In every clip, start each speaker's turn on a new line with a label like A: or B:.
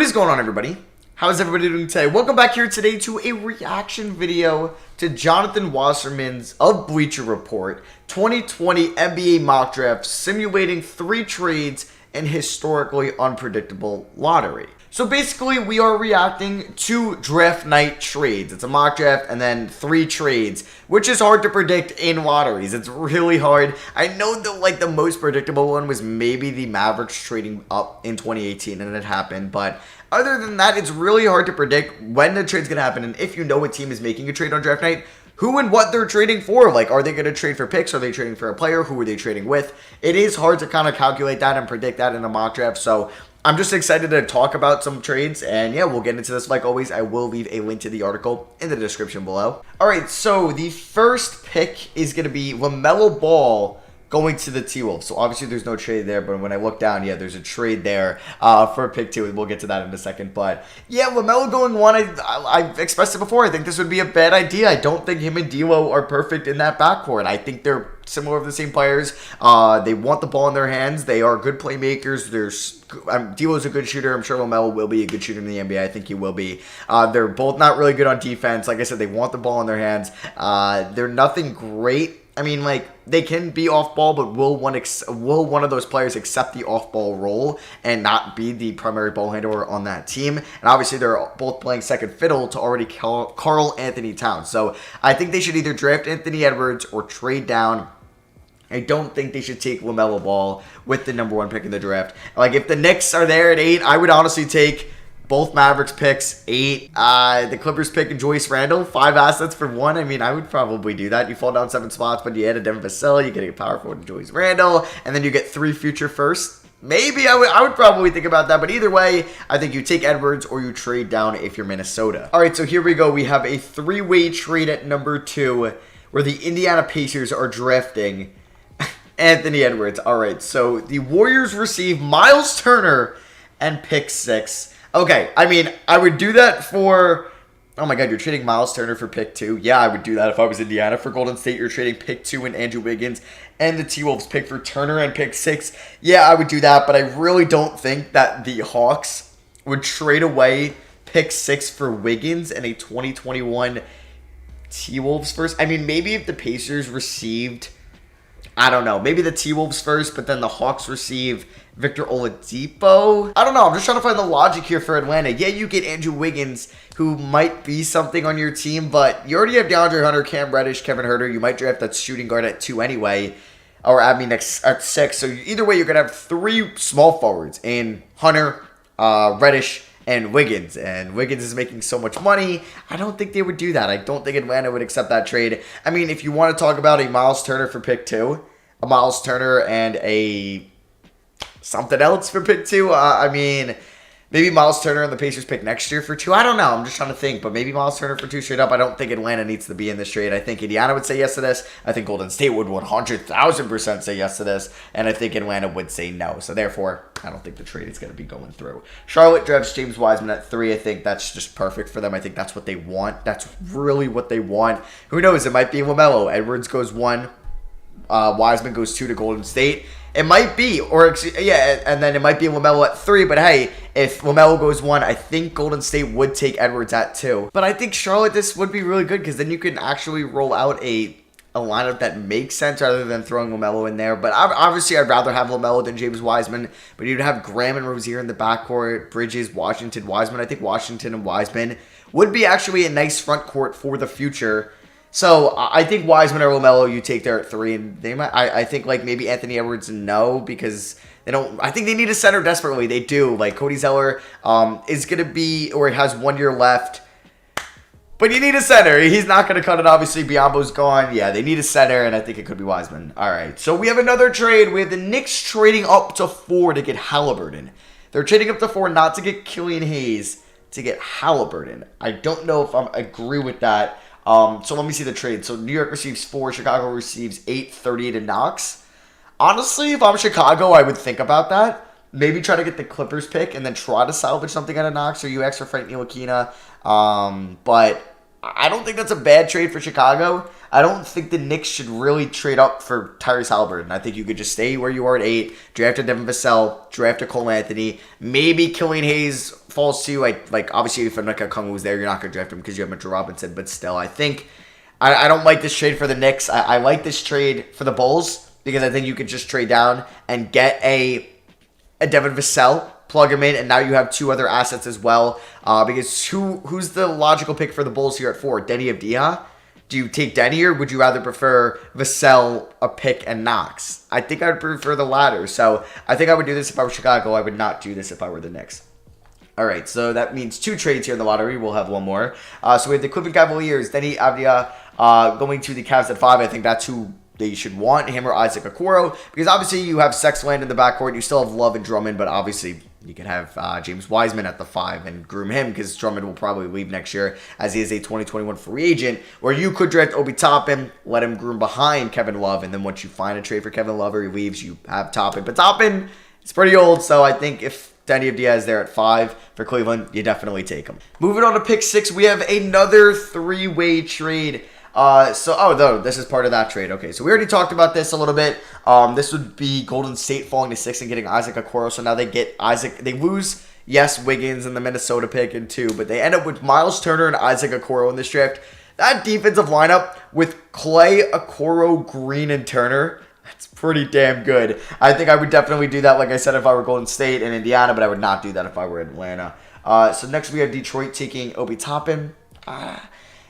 A: What is going on, everybody? How's everybody doing today? Welcome back here today to a reaction video to Jonathan Wasserman's of Bleacher Report 2020 NBA mock draft simulating 3 trades and historically unpredictable lottery. So basically, we are reacting to draft night trades. It's a mock draft and then 3 trades, which is hard to predict in lotteries. It's really hard. I know that the most predictable one was maybe the Mavericks trading up in 2018, and it happened. But other than that, it's really hard to predict when the trade's going to happen. And if you know a team is making a trade on draft night, who and what they're trading for. Are they going to trade for picks? Are they trading for a player? Who are they trading with? It is hard to kind of calculate that and predict that in a mock draft. So I'm just excited to talk about some trades, and yeah, we'll get into this. Like always, I will leave a link to the article in the description below. All right, so the first pick is going to be LaMelo Ball going to the T-Wolves. So obviously there's no trade there, but when I look down, yeah, there's a trade there for pick 2, and we'll get to that in a second. But yeah, LaMelo going 1, I've expressed it before. I think this would be a bad idea. I don't think him and D'Lo are perfect in that backcourt. I think they're similar to the same players. They want the ball in their hands. They are good playmakers. D'Lo's a good shooter. I'm sure LaMelo will be a good shooter in the NBA. I think he will be. They're both not really good on defense. Like I said, they want the ball in their hands. They're nothing great. I mean, they can be off-ball, but will one of those players accept the off-ball role and not be the primary ball handler on that team? And obviously, they're both playing second fiddle to already Karl Anthony Towns. So I think they should either draft Anthony Edwards or trade down. I don't think they should take LaMelo Ball with the number 1 pick in the draft. If the Knicks are there at 8, I would honestly take both Mavericks picks, 8. The Clippers pick and Joyce Randle, 5 assets for 1. I mean, I would probably do that. You fall down 7 spots, but you add a Devin Vassell, you get a power forward to Joyce Randle, and then you get 3 future firsts. Maybe I would probably think about that, but either way, I think you take Edwards or you trade down if you're Minnesota. All right, so here we go. We have a 3-way trade at number 2 where the Indiana Pacers are drafting Anthony Edwards. All right, so the Warriors receive Miles Turner and pick 6. Okay, I mean, I would do that for... Oh my god, you're trading Miles Turner for pick 2? Yeah, I would do that if I was Indiana. For Golden State, you're trading pick 2 and Andrew Wiggins and the T-Wolves pick for Turner and pick 6. Yeah, I would do that, but I really don't think that the Hawks would trade away pick 6 for Wiggins and a 2021 T-Wolves first. I mean, maybe if the Pacers received... I don't know. Maybe the T-Wolves first, but then the Hawks receive Victor Oladipo. I don't know. I'm just trying to find the logic here for Atlanta. Yeah, you get Andrew Wiggins, who might be something on your team, but you already have DeAndre Hunter, Cam Reddish, Kevin Huerter. You might draft that shooting guard at 2 anyway, or at 6. So either way, you're going to have 3 small forwards in Hunter, Reddish, and Wiggins. And Wiggins is making so much money. I don't think they would do that. I don't think Atlanta would accept that trade. I mean, if you want to talk about a Miles Turner for pick 2, a Miles Turner and a something else for pick 2, I mean, maybe Miles Turner and the Pacers pick next year for 2. I don't know. I'm just trying to think. But maybe Miles Turner for 2 straight up. I don't think Atlanta needs to be in this trade. I think Indiana would say yes to this. I think Golden State would 100,000% say yes to this. And I think Atlanta would say no. So therefore, I don't think the trade is going to be going through. Charlotte drafts James Wiseman at 3. I think that's just perfect for them. I think that's what they want. That's really what they want. Who knows? It might be LaMelo. Edwards goes 1. Wiseman goes 2 to Golden State. It might be, and then it might be LaMelo at 3. But hey, if LaMelo goes 1, I think Golden State would take Edwards at 2. But I think Charlotte, this would be really good because then you can actually roll out a lineup that makes sense rather than throwing LaMelo in there. But obviously, I'd rather have LaMelo than James Wiseman. But you'd have Graham and Rozier in the backcourt, Bridges, Washington, Wiseman. I think Washington and Wiseman would be actually a nice front court for the future. So I think Wiseman or LaMelo you take there at 3, and they might. I think maybe Anthony Edwards no, because they don't. I think they need a center desperately. They do. Cody Zeller is gonna be, or has 1 year left, but you need a center. He's not gonna cut it. Obviously, Biyombo's gone. Yeah, they need a center, and I think it could be Wiseman. All right, so we have another trade. We have the Knicks trading up to 4 to get Haliburton. They're trading up to 4 not to get Killian Hayes, to get Haliburton. I don't know if I agree with that. So let me see the trade. So New York receives 4, Chicago receives 8, 38 to Knox. Honestly, if I'm Chicago, I would think about that. Maybe try to get the Clippers pick and then try to salvage something out of Knox or UX or Frank Ntilikina. But I don't think that's a bad trade for Chicago. I don't think the Knicks should really trade up for Tyrese Haliburton. I think you could just stay where you are at 8, draft a Devin Vassell, draft a Cole Anthony. Maybe Killian Hayes falls to you. Like obviously, if Onyeka Okongwu was there, you're not going to draft him because you have Mitchell Robinson. But still, I think I don't like this trade for the Knicks. I like this trade for the Bulls because I think you could just trade down and get a Devin Vassell, plug him in, and now you have 2 other assets as well. Because who's the logical pick for the Bulls here at 4? Deni Avdija? Do you take Deni, or would you rather prefer Vassell, a pick, and Knox? I think I would prefer the latter. So I think I would do this if I were Chicago. I would not do this if I were the Knicks. All right, so that means 2 trades here in the lottery. We'll have 1 more. So we have the Cleveland Cavaliers, Deni Avdija going to the Cavs at 5. I think that's who they should want, him or Isaac Okoro, because obviously you have Sexland in the backcourt. You still have Love and Drummond, but obviously you can have James Wiseman at the 5 and groom him because Drummond will probably leave next year as he is a 2021 free agent. Or you could draft Obi Toppin, let him groom behind Kevin Love, and then once you find a trade for Kevin Love or he leaves, you have Toppin. But Toppin is pretty old, so I think if Deni Avdija is there at 5 for Cleveland, you definitely take him. Moving on to pick 6, we have another 3-way trade. No, this is part of that trade. Okay, so we already talked about this a little bit. This would be Golden State falling to 6 and getting Isaac Okoro. So now they get Isaac. They lose, yes, Wiggins and the Minnesota pick in 2, but they end up with Miles Turner and Isaac Okoro in this draft. That defensive lineup with Clay, Okoro, Green, and Turner, that's pretty damn good. I think I would definitely do that, like I said, if I were Golden State and Indiana, but I would not do that if I were Atlanta. So next we have Detroit taking Obi Toppin.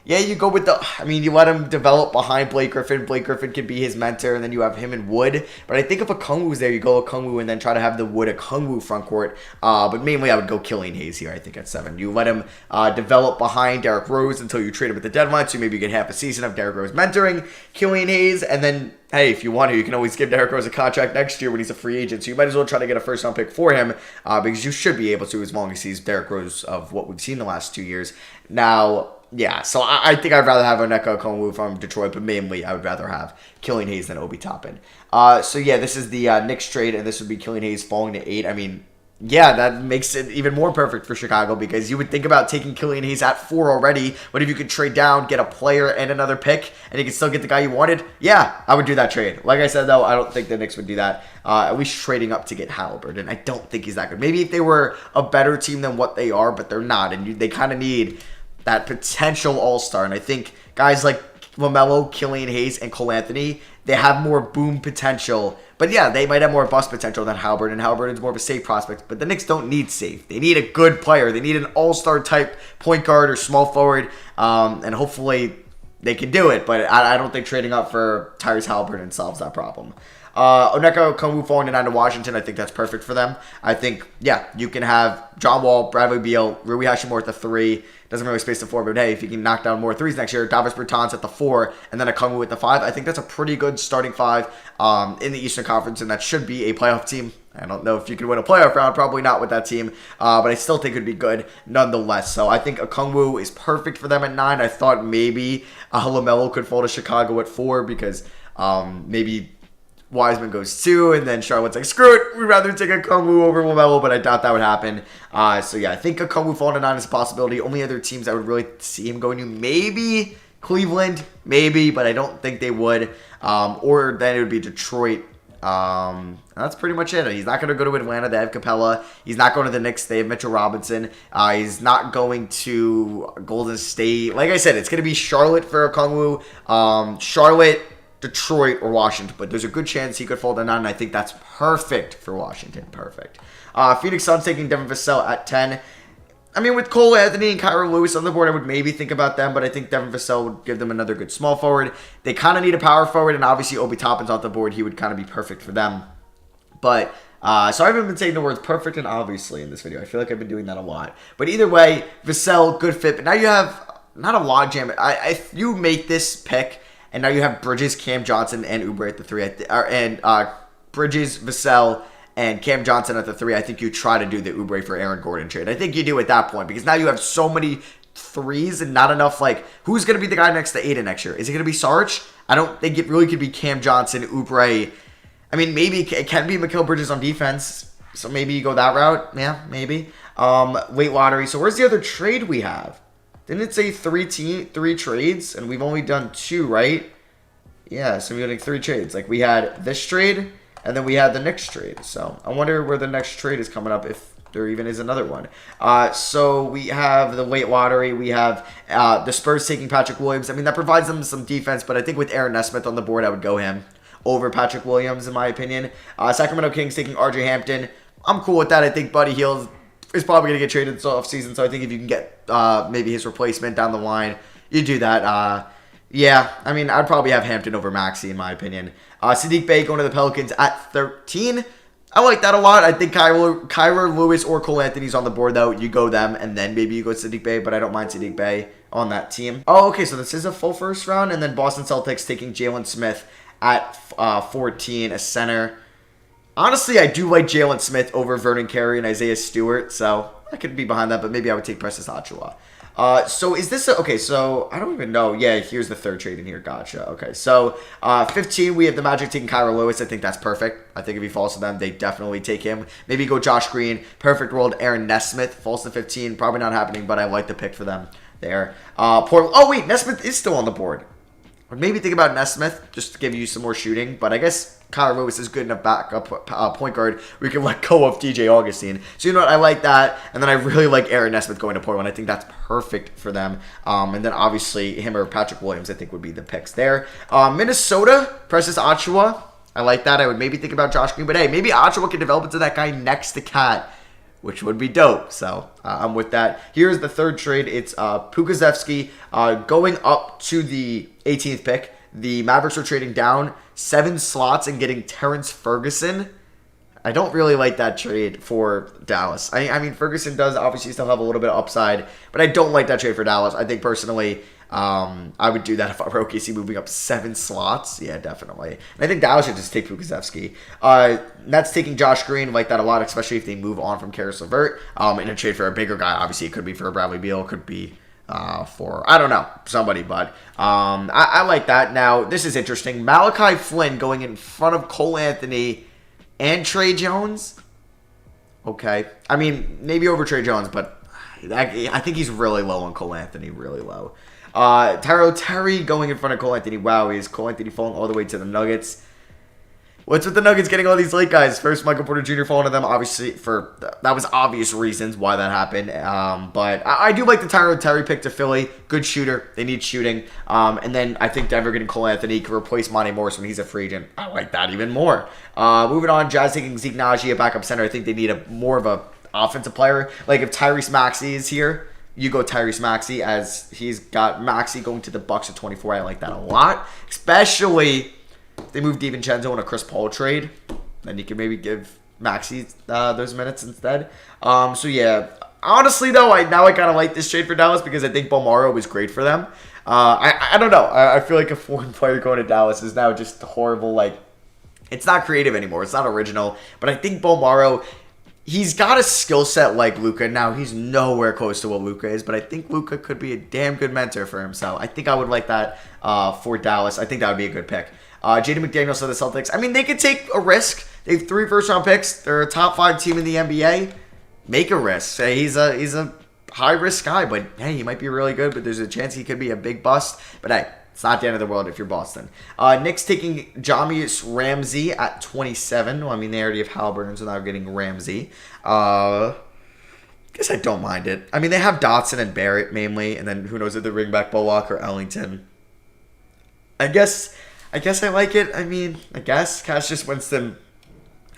A: Yeah, you go with you let him develop behind Blake Griffin. Blake Griffin could be his mentor, and then you have him and Wood. But I think if Okongwu's there, you go Okongwu and then try to have the Wood-Okongwu front court. But mainly I would go Killian Hayes here, I think, at 7. You let him develop behind Derrick Rose until you trade him at the deadline, so maybe you get half a season of Derrick Rose mentoring Killian Hayes, and then, hey, if you want to, you can always give Derrick Rose a contract next year when he's a free agent. So you might as well try to get a first-round pick for him because you should be able to as long as he's Derrick Rose of what we've seen the last 2 years. Now, yeah, so I think I'd rather have Onyeka Okongwu from Detroit, but mainly I would rather have Killian Hayes than Obi Toppin. So yeah, this is the Knicks trade, and this would be Killian Hayes falling to 8. I mean, yeah, that makes it even more perfect for Chicago because you would think about taking Killian Hayes at 4 already, but if you could trade down, get a player and another pick, and you can still get the guy you wanted, yeah, I would do that trade. Like I said, though, I don't think the Knicks would do that, at least trading up to get Haliburton. I don't think he's that good. Maybe if they were a better team than what they are, but they're not, and they kind of need that potential all-star. And I think guys like LaMelo, Killian Hayes, and Cole Anthony, they have more boom potential. But yeah, they might have more bust potential than Haliburton. And Haliburton's more of a safe prospect. But the Knicks don't need safe. They need a good player. They need an all-star type point guard or small forward. And hopefully they can do it. But I don't think trading up for Tyrese Haliburton solves that problem. Onyeka Okongwu falling to 9 to Washington, I think that's perfect for them. I think, yeah, you can have John Wall, Bradley Beal, Rui Hachimura at the 3. Doesn't really space the 4, but hey, if you can knock down more 3s next year, Davis Bertans at the 4, and then Okongwu at the 5. I think that's a pretty good starting 5 in the Eastern Conference, and that should be a playoff team. I don't know if you could win a playoff round, probably not with that team, but I still think it would be good nonetheless. So I think Okongwu is perfect for them at 9. I thought maybe LaMelo could fall to Chicago at 4 because maybe Wiseman goes 2, and then Charlotte's like, screw it, we'd rather take Okongwu over LaMelo, but I doubt that would happen. So yeah, I think Okongwu falling to 9 is a possibility. Only other teams I would really see him going to, maybe Cleveland, maybe, but I don't think they would. Or then it would be Detroit. That's pretty much it. He's not going to go to Atlanta. They have Capella. He's not going to the Knicks. They have Mitchell Robinson. He's not going to Golden State. Like I said, it's going to be Charlotte for Okongwu. Charlotte, Detroit, or Washington, but there's a good chance he could fall to 9, and I think that's perfect for Washington. Perfect. Phoenix Suns taking Devin Vassell at 10. I mean, with Cole Anthony and Kyra Lewis on the board, I would maybe think about them, but I think Devin Vassell would give them another good small forward. They kind of need a power forward, and obviously Obi Toppin's off the board. He would kind of be perfect for them. But, so I haven't been saying the words perfect and obviously in this video. I feel like I've been doing that a lot. But either way, Vassell, good fit. But now you have, not a logjam. If you make this pick, and now you have Bridges, Cam Johnson, and Oubre at the 3. And Bridges, Vassell, and Cam Johnson at the 3. I think you try to do the Oubre for Aaron Gordon trade. I think you do at that point because now you have so many 3s and not enough, like, who's going to be the guy next to Aiden next year? Is it going to be Sarge? I don't think it really could be Cam Johnson, Oubre. I mean, maybe it can be Mikal Bridges on defense, so maybe you go that route. Yeah, maybe. Late lottery. So where's the other trade we have? Didn't it say three trades? And we've only done 2, right? Yeah, so we're getting 3 trades. Like, we had this trade, and then we had the Knicks trade. So, I wonder where the next trade is coming up, if there even is another one. So, we have the late lottery. We have the Spurs taking Patrick Williams. I mean, that provides them some defense, but I think with Aaron Nesmith on the board, I would go him over Patrick Williams, in my opinion. Sacramento Kings taking R.J. Hampton. I'm cool with that. I think Buddy Hield is probably going to get traded this offseason, so I think if you can get maybe his replacement down the line, you do that. Yeah, I mean, I'd probably have Hampton over Maxey, in my opinion. Saddiq Bey going to the Pelicans at 13. I like that a lot. I think Kyler Lewis or Cole Anthony's on the board, though. You go them, and then maybe you go Saddiq Bey, but I don't mind Saddiq Bey on that team. Oh, okay, so this is a full first round, and then Boston Celtics taking Jalen Smith at 14, a center. Honestly, I do like Jalen Smith over Vernon Carey and Isaiah Stewart, so I could be behind that, but maybe I would take Precious Achiuwa. So is this okay, so I don't even know. Yeah, here's the third trade in here. Gotcha. Okay, so 15, we have the Magic taking Kyra Lewis. I think that's perfect. I think if he falls to them, they definitely take him. Maybe go Josh Green. Perfect world, Aaron Nesmith falls to 15. Probably not happening, but I like the pick for them there. Portland. Oh, wait, Nesmith is still on the board. Or maybe think about Nesmith just to give you some more shooting, but I guess Kyra Lewis is good enough backup point guard we can let go of DJ Augustine. So you know what? I like that. And then I really like Aaron Nesmith going to Portland. I think that's perfect for them. And then obviously him or Patrick Williams I think would be the picks there. Minnesota, Precious Achiuwa. I like that. I would maybe think about Josh Green. But hey, maybe Achiuwa can develop into that guy next to Cat, which would be dope. So I'm with that. Here's the third trade. It's Pukaszewski going up to the 18th pick. The Mavericks are trading down 7 slots and getting Terrence Ferguson. I don't really like that trade for Dallas. I mean, Ferguson does obviously still have a little bit of upside, but I don't like that trade for Dallas. I think personally, I would do that if I were OKC moving up 7 slots. Yeah, definitely. And I think Dallas should just take Pukaszewski. That's taking Josh Green. Like that a lot, especially if they move on from Karis LeVert. In a trade for a bigger guy, obviously it could be for Bradley Beal, it could be for, I don't know, somebody, but I like that. Now, this is interesting. Malachi Flynn going in front of Cole Anthony and Trey Jones. Okay. I mean, maybe over Trey Jones, but I think he's really low on Cole Anthony, really low. Tyrell Terry going in front of Cole Anthony. Wow, is Cole Anthony falling all the way to the Nuggets? What's with the Nuggets getting all these late guys? First, Michael Porter Jr. falling to them, obviously, that was obvious reasons why that happened. But I do like the Tyrell Terry pick to Philly. Good shooter. They need shooting. And then I think Denver getting Cole Anthony can replace Monte Morris when he's a free agent. I like that even more. Moving on, Jazz taking Zeke Naji, a backup center. I think they need more of a offensive player. Like if Tyrese Maxey is here, you go Tyrese Maxey, as he's got Maxey going to the Bucks at 24. I like that a lot, especially if they move DiVincenzo in a Chris Paul trade. Then you can maybe give Maxey those minutes instead. So yeah, honestly though, I kind of like this trade for Dallas because I think Bolmaro was great for them. I don't know. I feel like a foreign player going to Dallas is now just horrible. Like, it's not creative anymore. It's not original. But I think Bolmaro, he's got a skill set like Luka. Now, he's nowhere close to what Luka is, but I think Luka could be a damn good mentor for him. So I think I would like that for Dallas. I think that would be a good pick. Jaden McDaniels to the Celtics. I mean, they could take a risk. They have 3 first-round picks. They're a top 5 team in the NBA. Make a risk. Say he's a high-risk guy, but hey, he might be really good, but there's a chance he could be a big bust. But hey, it's not the end of the world if you're Boston. Knicks taking Jamius Ramsey at 27. Well, I mean, they already have Haliburton, so now they're getting Ramsey. I guess I don't mind it. I mean, they have Dotson and Barrett mainly, and then who knows if they bring back Bullock or Ellington. I guess I like it. I mean, I guess Cassius Winston.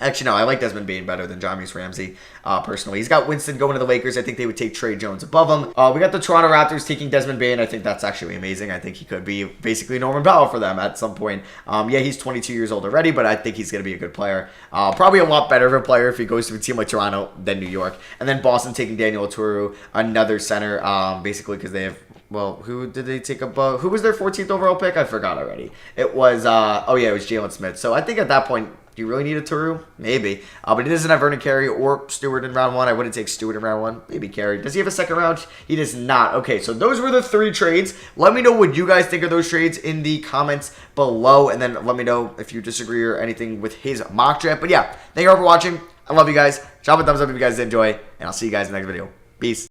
A: Actually, no, I like Desmond Bane better than Jamius Ramsey, personally. He's got Winston going to the Lakers. I think they would take Trey Jones above him. We got the Toronto Raptors taking Desmond Bane. I think that's actually amazing. I think he could be basically Norman Powell for them at some point. Yeah, he's 22 years old already, but I think he's going to be a good player. Probably a lot better of a player if he goes to a team like Toronto than New York. And then Boston taking Daniel Oturu, another center, basically because they have... Well, who did they take above? Who was their 14th overall pick? I forgot already. It was, it was Jalen Smith. So I think at that point, do you really need a Turu? Maybe. But he doesn't have Vernon Carey or Stewart in round 1. I wouldn't take Stewart in round 1. Maybe Carey. Does he have a second round? He does not. Okay, so those were the 3 trades. Let me know what you guys think of those trades in the comments below. And then let me know if you disagree or anything with his mock draft. But yeah, thank you all for watching. I love you guys. Drop a thumbs up if you guys did enjoy. And I'll see you guys in the next video. Peace.